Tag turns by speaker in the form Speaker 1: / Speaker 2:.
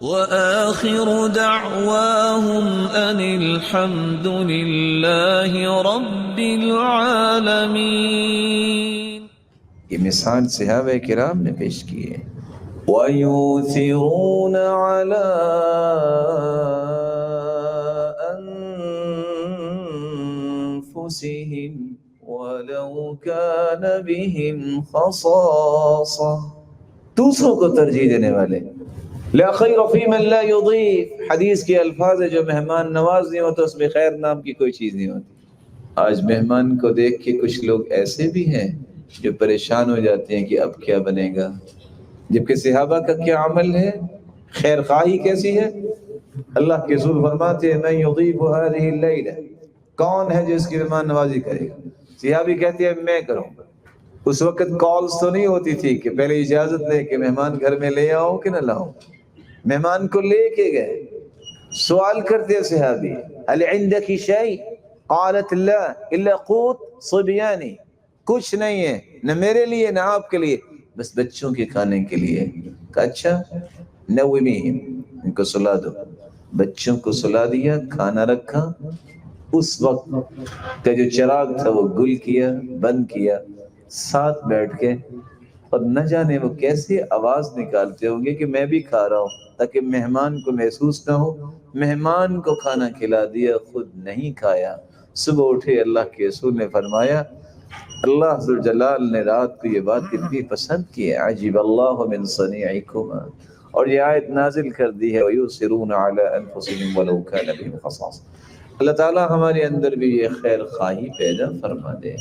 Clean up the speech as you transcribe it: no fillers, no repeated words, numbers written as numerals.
Speaker 1: وآخر دعواهم أن الحمد لله رب العالمين.
Speaker 2: یہ مثال صحابہ کرام نے پیش کی ہے. وَيُؤْثِرُونَ عَلَىٰ أَنفُسِهِمْ وَلَوْ كَانَ بِهِمْ خَصَاصَةٌ. دوسروں کو ترجیح دینے والے. لا خیر فی من لا یضیف. حدیث کے الفاظ ہے جو مہمان نواز نہیں ہوتا اس میں خیر نام کی کوئی چیز نہیں ہوتی. آج مہمان کو دیکھ کے کچھ لوگ ایسے بھی ہیں جو پریشان ہو جاتے ہیں کہ اب کیا بنے گا، جبکہ صحابہ کا کیا عمل ہے، خیر خواہی کیسی ہے. اللہ کے رسول فرماتے ہیں من یضیف هذه الليلہ، کون ہے جو اس کی مہمان نوازی کرے گا. صحابی کہتے ہیں میں کروں گا. اس وقت کالز تو نہیں ہوتی تھی کہ پہلے اجازت لے کہ مہمان گھر میں لے آؤ کہ نہ لاؤ. مہمان کو لے کے گئے، سوال کرتے صحابی هل عندك شيء؟ قالت لا الا قوت صبياني. کچھ نہیں ہے، نہ میرے لیے نہ آپ کے لیے، بس بچوں کے کھانے کے لیے. کہا اچھا نومیہم، ان کو سلا دو. بچوں کو سلا دیا، کھانا رکھا. اس وقت کا جو چراغ تھا وہ گل کیا، بند کیا، ساتھ بیٹھ کے، اور نہ جانے وہ کیسے آواز نکالتے ہوں گے کہ میں بھی کھا رہا ہوں، تاکہ مہمان کو محسوس نہ ہو. مہمان کو کھانا کھلا دیا، خود نہیں کھایا. صبح اٹھے اللہ کے رسول نے فرمایا اللہ ذوالجلال نے رات کو یہ بات کتنی پسند کی ہے. عجب اللہ من صنیعکما. اور یہ آیت نازل کر دی ہے وَيُؤْثِرُونَ عَلَىٰ أَنفُسِهِمْ وَلَوْ كَانَ بِهِمْ خَصَاصَةٌ. اللہ تعالیٰ ہمارے اندر بھی یہ خیر خواہی پیدا فرما دے.